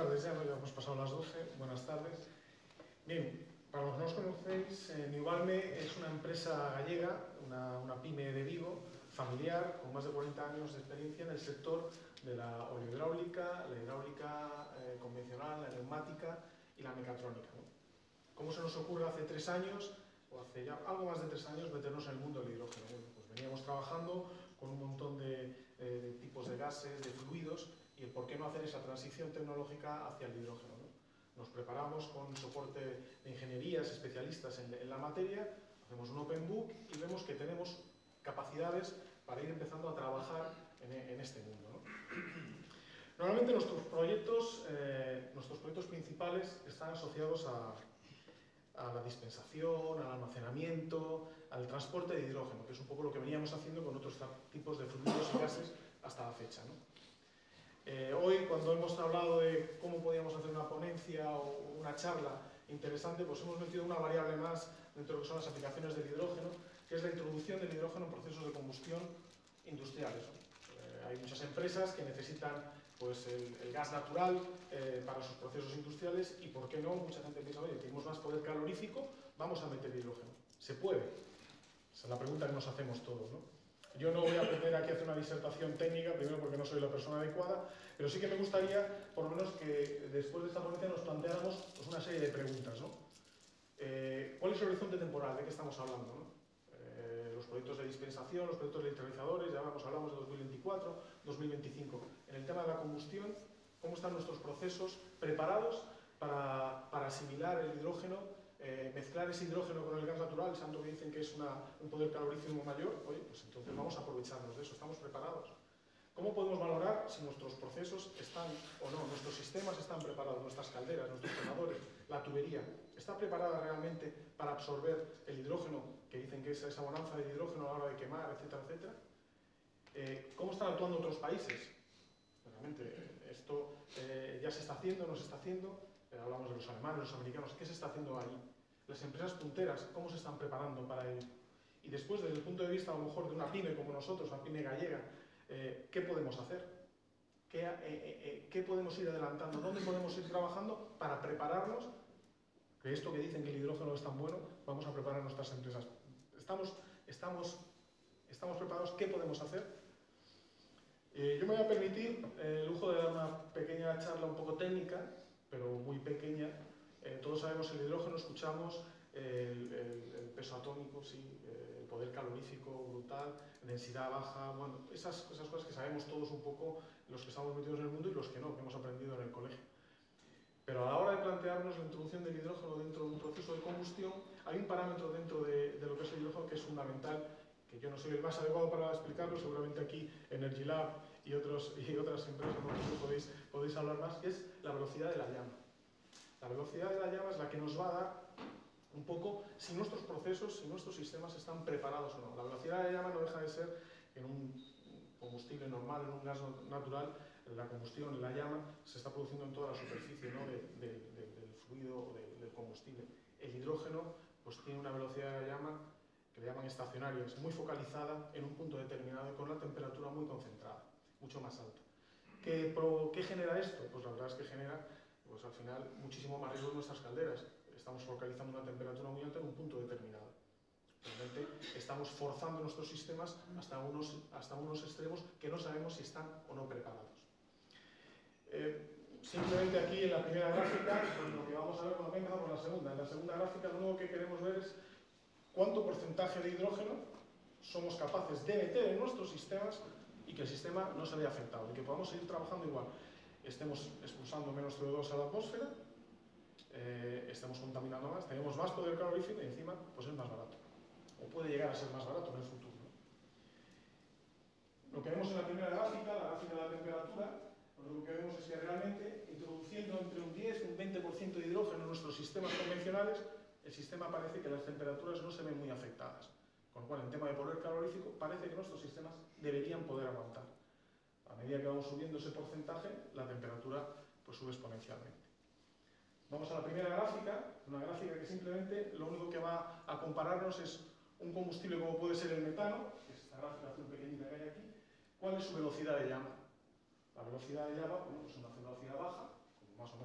tardes ya, ¿no? Ya hemos pasado las 12. Buenas tardes. Bien, para los que no os conocéis, Newbalme es una empresa gallega, una pyme de Vigo, familiar, con más de 40 años de experiencia en el sector de la oleohidráulica, la hidráulica convencional, la neumática y la mecatrónica, ¿no? ¿Cómo se nos ocurre hace 3 años, o hace ya algo más de 3 años, meternos en el mundo del hidrógeno? Bueno, pues veníamos trabajando con un montón de tipos de gases, de fluidos, y el por qué no hacer esa transición tecnológica hacia el hidrógeno, ¿no? Nos preparamos con soporte de ingenierías especialistas en la materia, hacemos un open book y vemos que tenemos capacidades para ir empezando a trabajar en este mundo, ¿no? Normalmente nuestros proyectos principales están asociados a la dispensación, al almacenamiento, al transporte de hidrógeno, que es un poco lo que veníamos haciendo con otros tipos de fluidos y gases hasta la fecha, ¿no? Hoy, cuando hemos hablado de cómo podíamos hacer una ponencia o una charla interesante, pues hemos metido una variable más dentro de lo que son las aplicaciones del hidrógeno, que es la introducción del hidrógeno en procesos de combustión industriales, ¿no? Hay muchas empresas que necesitan pues, el gas natural para sus procesos industriales y, ¿por qué no? Mucha gente piensa, oye, tenemos más poder calorífico, vamos a meter hidrógeno. ¿Se puede? Esa es la pregunta que nos hacemos todos, ¿no? Yo no voy a pretender aquí hacer una disertación técnica, primero porque no soy la persona adecuada, pero sí que me gustaría, por lo menos, que después de esta ponencia nos planteáramos pues, una serie de preguntas, ¿no? ¿Cuál es el horizonte temporal? ¿De qué estamos hablando, no? Los proyectos de dispensación, los proyectos de electrolizadores, ya hablamos de 2024, 2025. En el tema de la combustión, ¿cómo están nuestros procesos preparados para asimilar el hidrógeno, mezclar ese hidrógeno con el gas natural, tanto que dicen que es un poder calorífico mayor? Oye, pues entonces vamos a aprovecharnos de eso, estamos preparados. ¿Cómo podemos valorar si nuestros procesos están o no, nuestros sistemas están preparados, nuestras calderas, nuestros quemadores, la tubería, está preparada realmente para absorber el hidrógeno, que dicen que es esa bonanza de hidrógeno a la hora de quemar, etcétera, etcétera? ¿Cómo están actuando otros países? Realmente, esto ya se está haciendo, no se está haciendo. Hablamos de los alemanes, los americanos, ¿qué se está haciendo ahí? Las empresas punteras, ¿cómo se están preparando para ello? Y después, desde el punto de vista a lo mejor de una pyme como nosotros, una pyme gallega, ¿qué podemos hacer? ¿Qué podemos ir adelantando? ¿Dónde podemos ir trabajando para prepararnos? Que esto que dicen que el hidrógeno es tan bueno, vamos a preparar nuestras empresas. ¿Estamos preparados? ¿Qué podemos hacer? Yo me voy a permitir el lujo de dar una pequeña charla un poco técnica, pero muy pequeña. Todos sabemos el hidrógeno, escuchamos el peso atómico, sí, el poder calorífico brutal, densidad baja, bueno, esas cosas que sabemos todos un poco, los que estamos metidos en el mundo y los que no, que hemos aprendido en el colegio. Pero a la hora de plantearnos la introducción del hidrógeno dentro de un proceso de combustión, hay un parámetro dentro de lo que es el hidrógeno que es fundamental, que yo no soy el más adecuado para explicarlo, seguramente aquí Energy Lab y otras empresas podéis hablar más, que es la velocidad de la llama. La velocidad de la llama es la que nos va a dar un poco si nuestros procesos, si nuestros sistemas están preparados o no. La velocidad de la llama no deja de ser en un combustible normal, en un gas natural, la combustión, la llama, se está produciendo en toda la superficie, ¿no? del fluido o del combustible. El hidrógeno pues, tiene una velocidad de la llama que le llaman estacionaria, es muy focalizada en un punto determinado y con la temperatura muy concentrada, mucho más alta. ¿Qué genera esto? Pues la verdad es que genera, pues al final, muchísimo más riesgo en nuestras calderas. Estamos focalizando una temperatura muy alta en un punto determinado. Realmente estamos forzando nuestros sistemas hasta unos extremos que no sabemos si están o no preparados. Simplemente aquí en la primera gráfica, pues lo que vamos a ver, bueno, venga, por la segunda. En la segunda gráfica lo único que queremos ver es cuánto porcentaje de hidrógeno somos capaces de meter en nuestros sistemas y que el sistema no se vea afectado y que podamos seguir trabajando igual. Estemos expulsando menos CO2 a la atmósfera, estemos contaminando más, tenemos más poder calorífico y encima pues es más barato. O puede llegar a ser más barato en el futuro, ¿no? Lo que vemos en la primera gráfica, la gráfica de la temperatura, pues lo que vemos es que realmente introduciendo entre un 10 y un 20% de hidrógeno en nuestros sistemas convencionales, el sistema parece que las temperaturas no se ven muy afectadas. Con lo cual, en tema de poder calorífico, parece que nuestros sistemas deberían poder aguantar. A medida que vamos subiendo ese porcentaje, la temperatura pues, sube exponencialmente. Vamos a la primera gráfica, una gráfica que simplemente lo único que va a compararnos es un combustible como puede ser el metano, que es esta gráfica azul pequeñita que hay aquí. ¿Cuál es su velocidad de llama? La velocidad de llama, bueno, pues es una velocidad baja, como más o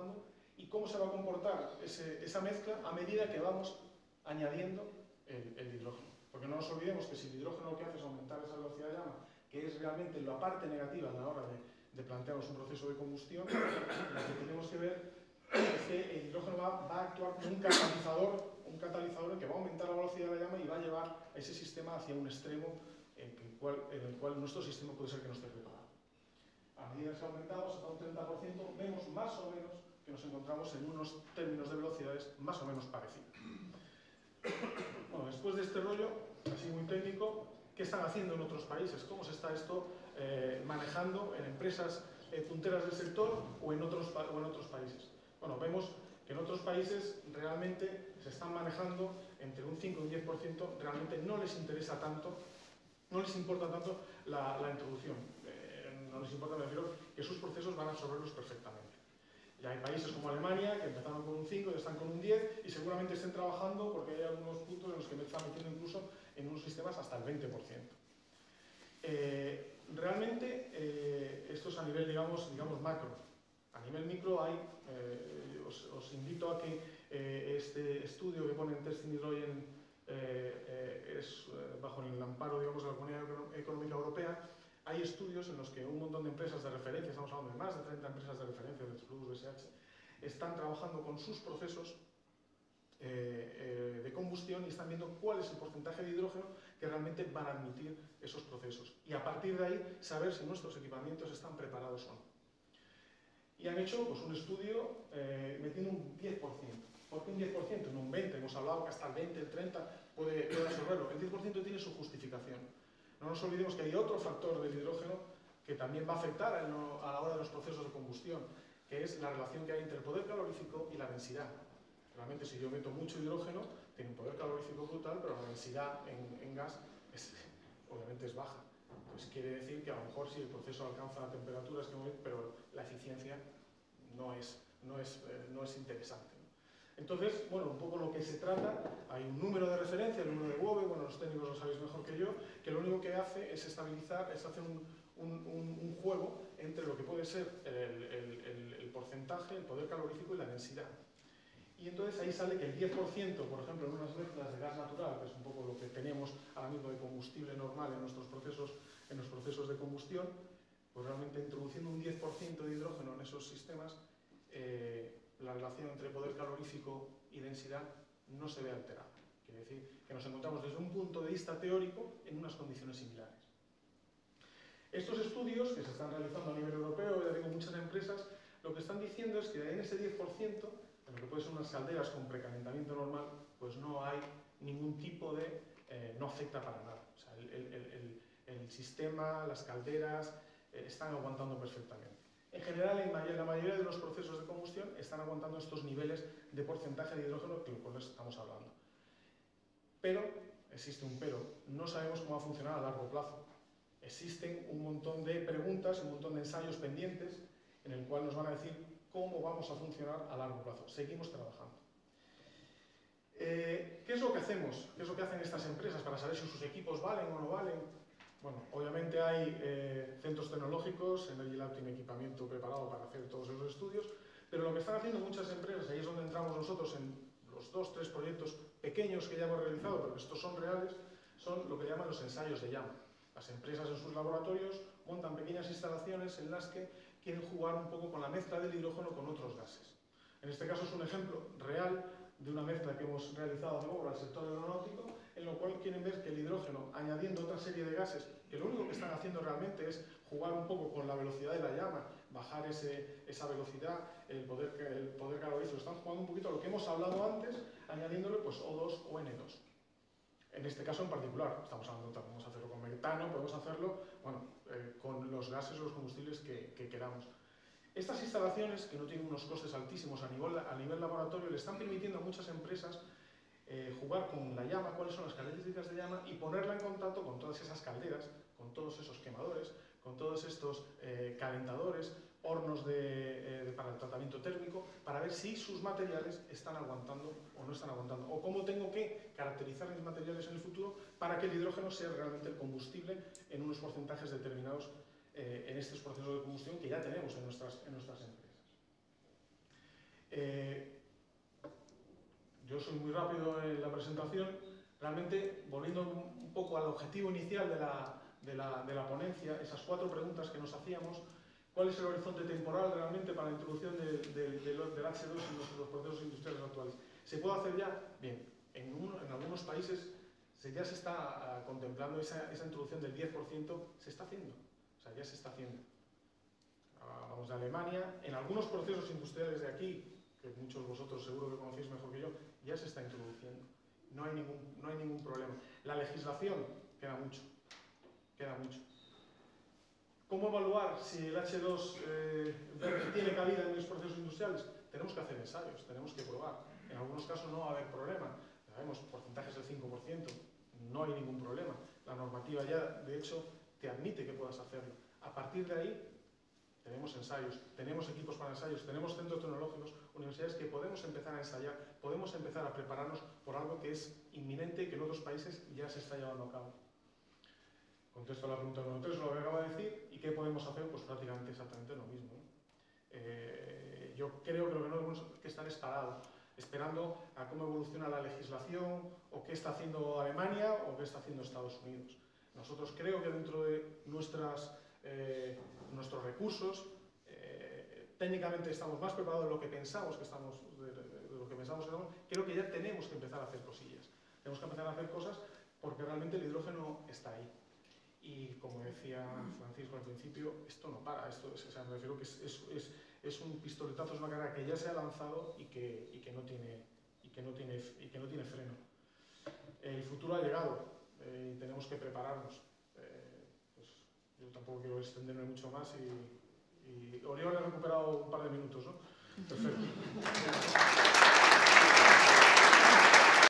trabajando y cómo se va a comportar esa mezcla a medida que vamos añadiendo el hidrógeno. Porque no nos olvidemos que si el hidrógeno lo que hace es aumentar esa velocidad de llama, que es realmente la parte negativa a la hora de plantearnos un proceso de combustión, lo que tenemos que ver es que el hidrógeno va a actuar como un catalizador en que va a aumentar la velocidad de la llama y va a llevar a ese sistema hacia un extremo en el cual nuestro sistema puede ser que no esté preparado. A medida que aumentamos hasta un 30%, vemos más o menos que nos encontramos en unos términos de velocidades más o menos parecidos. Bueno, después de este rollo, así muy técnico, ¿qué están haciendo en otros países? ¿Cómo se está esto manejando en empresas punteras del sector o en otros países? Bueno, vemos que en otros países realmente se están manejando entre un 5 y un 10%, realmente no les interesa tanto, no les importa tanto la introducción, no les importa, me refiero, que sus procesos van a absorberlos perfectamente. Ya hay países como Alemania que empezaron con un 5 y están con un 10 y seguramente estén trabajando porque hay algunos puntos en los que me están metiendo incluso en unos sistemas hasta el 20%. Realmente esto es a nivel, digamos macro. A nivel micro hay, os invito a que este estudio que pone en Testing Hydrogen es bajo el amparo, digamos, de la Comunidad Económica Europea. Hay estudios en los que un montón de empresas de referencia, estamos hablando de más de 30 empresas de referencia del Plus BSH, están trabajando con sus procesos de combustión y están viendo cuál es el porcentaje de hidrógeno que realmente van a admitir esos procesos. Y a partir de ahí, saber si nuestros equipamientos están preparados o no. Y han hecho pues, un estudio metiendo un 10%. ¿Por qué un 10%? No un 20%. Hemos hablado que hasta el 20, el 30% puede absorberlo. El 10% tiene su justificación. No nos olvidemos que hay otro factor del hidrógeno que también va a afectar a la hora de los procesos de combustión, que es la relación que hay entre el poder calorífico y la densidad. Realmente, si yo meto mucho hidrógeno, tiene un poder calorífico brutal, pero la densidad en gas obviamente es baja. Pues quiere decir que a lo mejor sí el proceso alcanza temperaturas, pero la eficiencia no es interesante, ¿no? Entonces, bueno, un poco lo que se trata, hay un número de referencia, el número de Wobbe, bueno, los técnicos lo sabéis mejor que yo, que lo único que hace es estabilizar, es hacer un juego entre lo que puede ser el porcentaje, el poder calorífico y la densidad. Y entonces ahí sale que el 10%, por ejemplo, en unas mezclas de gas natural, que es un poco lo que tenemos ahora mismo de combustible normal en nuestros procesos de combustión, pues realmente introduciendo un 10% de hidrógeno en esos sistemas, la relación entre poder calorífico y densidad no se ve alterada. Quiere decir que nos encontramos desde un punto de vista teórico en unas condiciones similares. Estos estudios que se están realizando a nivel europeo, ya digo, muchas empresas, lo que están diciendo es que en ese 10%, en lo que pueden ser unas calderas con precalentamiento normal, pues no hay ningún tipo de... no afecta para nada. O sea, el sistema, las calderas, están aguantando perfectamente. En general, en la mayoría de los procesos de combustión están aguantando estos niveles de porcentaje de hidrógeno que por eso estamos hablando. Pero, existe un pero, no sabemos cómo va a funcionar a largo plazo. Existen un montón de preguntas, un montón de ensayos pendientes en el cual nos van a decir cómo vamos a funcionar a largo plazo. Seguimos trabajando. ¿Qué es lo que hacemos? ¿Qué es lo que hacen estas empresas para saber si sus equipos valen o no valen? Bueno, obviamente hay centros tecnológicos, Energy Lab tiene equipamiento preparado para hacer todos esos estudios, pero lo que están haciendo muchas empresas, ahí es donde entramos nosotros en los 2 o 3 proyectos pequeños que ya hemos realizado, pero estos son reales, son lo que llaman los ensayos de llama. Las empresas en sus laboratorios montan pequeñas instalaciones en las que quieren jugar un poco con la mezcla del hidrógeno con otros gases. En este caso es un ejemplo real de una mezcla que hemos realizado de nuevo para el sector aeronáutico, en lo cual quieren ver que el hidrógeno, añadiendo otra serie de gases, que lo único que están haciendo realmente es jugar un poco con la velocidad de la llama, bajar esa velocidad, el poder calorífico, están jugando un poquito a lo que hemos hablado antes, añadiéndole pues O2 o N2. En este caso en particular, estamos hablando, podemos hacerlo con metano, podemos hacerlo con los gases o los combustibles que queramos. Estas instalaciones, que no tienen unos costes altísimos a nivel laboratorio, le están permitiendo a muchas empresas jugar con la llama, cuáles son las características de llama y ponerla en contacto con todas esas calderas, con todos esos quemadores, con todos estos calentadores, hornos para el tratamiento térmico, para ver si sus materiales están aguantando o no están aguantando, o cómo tengo que caracterizar mis materiales en el futuro para que el hidrógeno sea realmente el combustible en unos porcentajes determinados en estos procesos de combustión que ya tenemos en nuestras empresas. Yo soy muy rápido en la presentación. Realmente, volviendo un poco al objetivo inicial de la ponencia, esas 4 preguntas que nos hacíamos: ¿cuál es el horizonte temporal realmente para la introducción del H2 en los procesos industriales actuales? ¿Se puede hacer ya? Bien, en algunos países ya se está contemplando esa introducción del 10%, se está haciendo, o sea, ya se está haciendo. Vamos de Alemania, en algunos procesos industriales de aquí, que muchos de vosotros seguro que conocéis mejor que yo, ya se está introduciendo. No hay ningún problema. La legislación queda mucho, queda mucho. ¿Cómo evaluar si el H2 tiene cabida en los procesos industriales? Tenemos que hacer ensayos, tenemos que probar. En algunos casos no va a haber problema. Sabemos porcentajes del 5%, no hay ningún problema. La normativa ya, de hecho, te admite que puedas hacerlo. A partir de ahí, tenemos ensayos, tenemos equipos para ensayos, tenemos centros tecnológicos, universidades que podemos empezar a ensayar, podemos empezar a prepararnos por algo que es inminente y que en otros países ya se está llevando a cabo. Contesto a la pregunta número 3, lo que acabo de decir, y qué podemos hacer, pues prácticamente exactamente lo mismo, ¿no? Yo creo que lo que no debemos que estar es parado, esperando a cómo evoluciona la legislación, o qué está haciendo Alemania, o qué está haciendo Estados Unidos. Nosotros creo que dentro de nuestros recursos, técnicamente estamos más preparados de lo que pensamos que estamos, creo que ya tenemos que empezar a hacer cosillas. Tenemos que empezar a hacer cosas porque realmente el hidrógeno está ahí. Y como decía Francisco al principio, esto no para, me refiero que es un pistoletazo, es una carrera que ya se ha lanzado y que no tiene freno. El futuro ha llegado y tenemos que prepararnos. Pues yo tampoco quiero extenderme mucho más y Oriol ha recuperado un par de minutos, ¿no? Perfecto.